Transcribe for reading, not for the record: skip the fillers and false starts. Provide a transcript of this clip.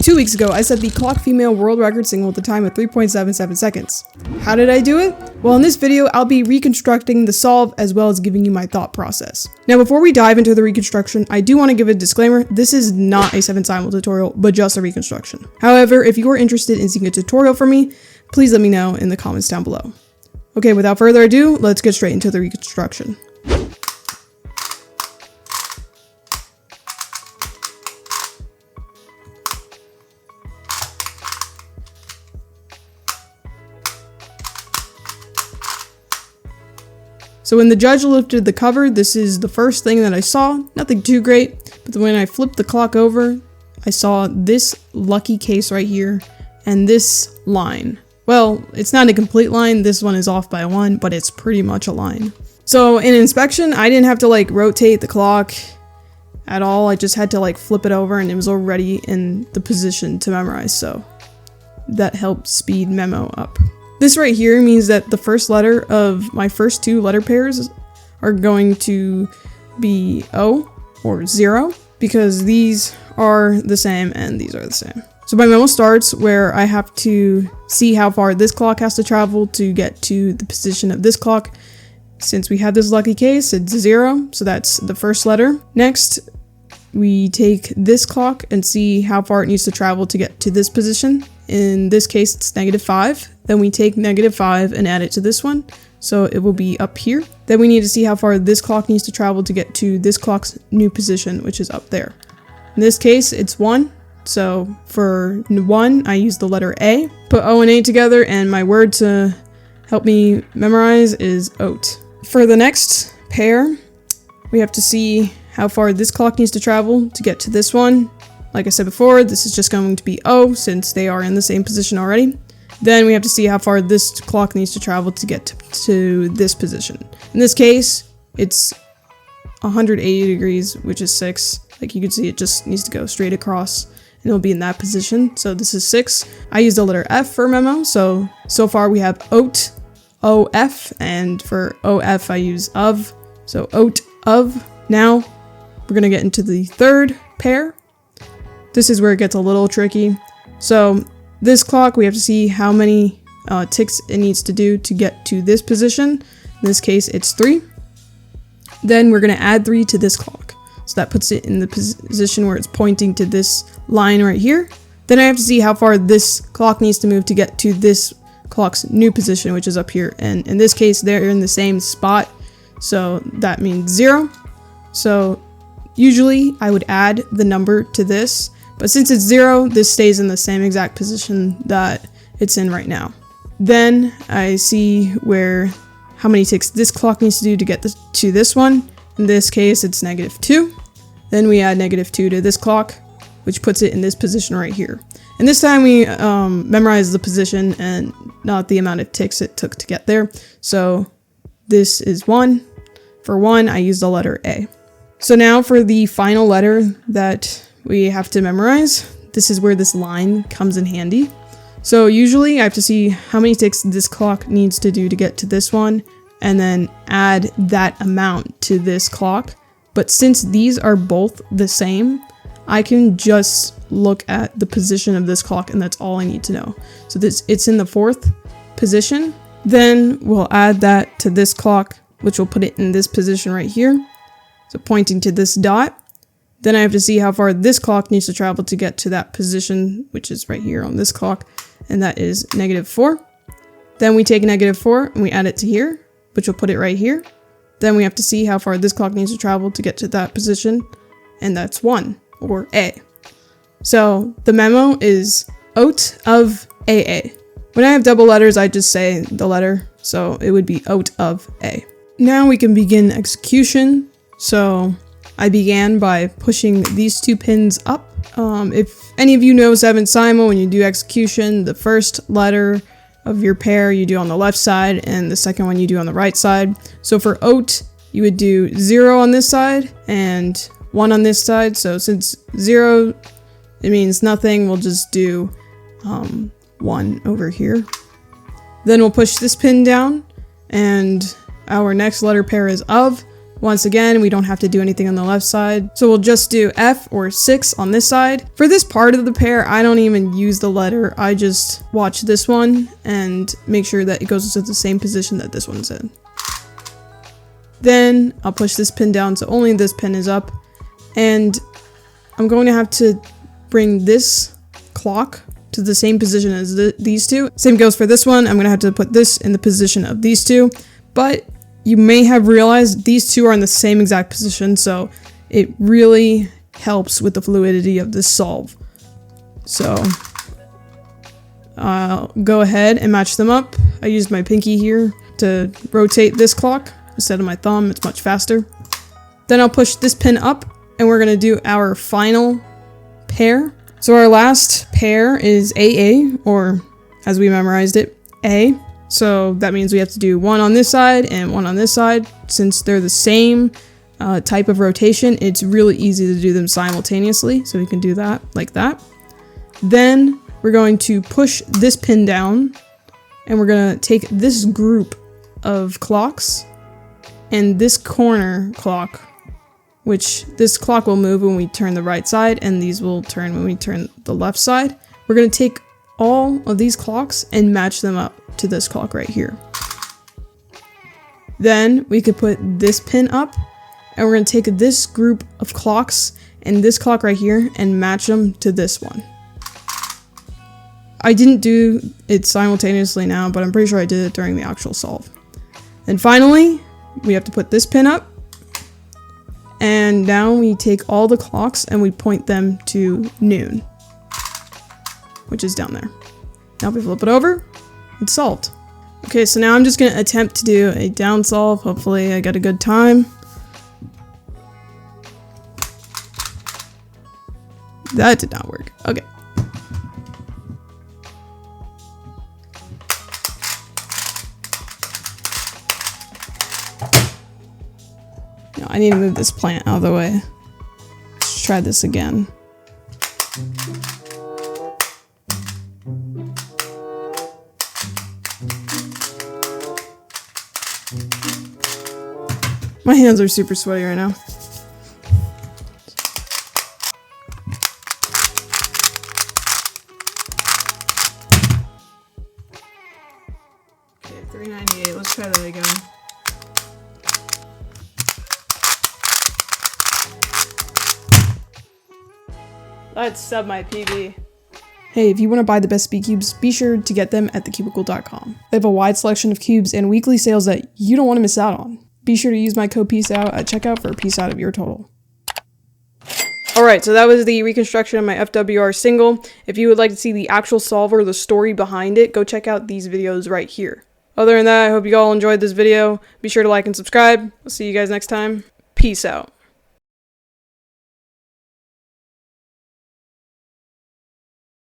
2 weeks ago, I set the clock female world record single with a time of 3.77 seconds. How did I do it? Well, in this video, I'll be reconstructing the solve as well as giving you my thought process. Now, before we dive into the reconstruction, I do want to give a disclaimer. This is not a 7-simul tutorial, but just a reconstruction. However, if you are interested in seeing a tutorial from me, please let me know in the comments down below. Okay, without further ado, let's get straight into the reconstruction. So when the judge lifted the cover, this is the first thing that I saw. Nothing too great, but when I flipped the clock over, I saw this lucky case right here and this line. Well, it's not a complete line. This one is off by 1, but it's pretty much a line. So in inspection, I didn't have to like rotate the clock at all. I just had to like flip it over and it was already in the position to memorize. So that helped speed Memo up. This right here means that the first letter of my first 2 letter pairs are going to be O or 0 because these are the same and these are the same. So my memo starts where I have to see how far this clock has to travel to get to the position of this clock. Since we have this lucky case, it's 0, so that's the first letter. Next, we take this clock and see how far it needs to travel to get to this position. In this case, it's -5. Then we take -5 and add it to this one, so it will be up here. Then we need to see how far this clock needs to travel to get to this clock's new position, which is up there. In this case, it's 1. So for 1, I use the letter A. Put O and A together, and my word to help me memorize is oat. For the next pair, we have to see how far this clock needs to travel to get to this one. Like I said before, this is just going to be O since they are in the same position already. Then we have to see how far this clock needs to travel to get to this position. In this case, it's 180 degrees, which is 6. Like you can see, it just needs to go straight across and it'll be in that position. So this is 6. I use the letter F for Memo. So far we have oat, O-F, and for O-F I use of. So oat, of. Now we're gonna get into the third pair. This is where it gets a little tricky. So this clock, we have to see how many ticks it needs to do to get to this position. In this case, it's 3. Then we're going to add 3 to this clock. So that puts it in the position where it's pointing to this line right here. Then I have to see how far this clock needs to move to get to this clock's new position, which is up here. And in this case, they're in the same spot. So that means 0. So usually I would add the number to this. But since it's 0, this stays in the same exact position that it's in right now. Then I see how many ticks this clock needs to do to get to this one. In this case, it's -2. Then we add -2 to this clock, which puts it in this position right here. And this time we memorize the position and not the amount of ticks it took to get there. So this is 1. For 1, I use the letter A. So now for the final letter that we have to memorize, this is where this line comes in handy. So usually I have to see how many ticks this clock needs to do to get to this one, and then add that amount to this clock. But since these are both the same, I can just look at the position of this clock and that's all I need to know. So it's in the 4th position. Then we'll add that to this clock, which will put it in this position right here. So pointing to this dot. Then I have to see how far this clock needs to travel to get to that position, which is right here on this clock, and that is -4. Then we take -4 and we add it to here, which will put it right here. Then we have to see how far this clock needs to travel to get to that position, and that's 1, or A. So the memo is oat of AA. When I have double letters, I just say the letter, so it would be oat of A. Now we can begin execution. So I began by pushing these 2 pins up. If any of you know 7-simul, when you do execution, the first letter of your pair you do on the left side and the second one you do on the right side. So for oat, you would do 0 on this side and 1 on this side. So since 0, it means nothing, we'll just do 1 over here. Then we'll push this pin down and our next letter pair is of. Once again, we don't have to do anything on the left side, so we'll just do F or 6 on this side. For this part of the pair, I don't even use the letter. I just watch this one and make sure that it goes to the same position that this one's in. Then I'll push this pin down so only this pin is up, and I'm going to have to bring this clock to the same position as these two. Same goes for this one. I'm going to have to put this in the position of these two, but you may have realized these two are in the same exact position, so it really helps with the fluidity of this solve. So I'll go ahead and match them up. I used my pinky here to rotate this clock instead of my thumb. It's much faster. Then I'll push this pin up, and we're going to do our final pair. So our last pair is AA, or as we memorized it, A. So that means we have to do one on this side and one on this side. Since they're the same type of rotation, it's really easy to do them simultaneously. So we can do that like that. Then we're going to push this pin down, and we're going to take this group of clocks and this corner clock, which this clock will move when we turn the right side, and these will turn when we turn the left side. We're going to take all of these clocks and match them up to this clock right here. Then we could put this pin up, and we're going to take this group of clocks and this clock right here and match them to this one. I didn't do it simultaneously now, but I'm pretty sure I did it during the actual solve. And finally, we have to put this pin up, and now we take all the clocks and we point them to noon, which is down there. Now if we flip it over, it's solved. Okay, so now I'm just going to attempt to do a down solve. Hopefully I get a good time. That did not work. Okay. No, I need to move this plant out of the way. Let's try this again. My hands are super sweaty right now. Okay, 398. Let's try that again. Let's sub my PB. Hey, if you want to buy the best speed cubes, be sure to get them at thecubicle.com. They have a wide selection of cubes and weekly sales that you don't want to miss out on. Be sure to use my code PEACEOUT at checkout for a piece out of your total. Alright, so that was the reconstruction of my FWR single. If you would like to see the actual solver, the story behind it, go check out these videos right here. Other than that, I hope you all enjoyed this video. Be sure to like and subscribe. I'll see you guys next time. Peace out.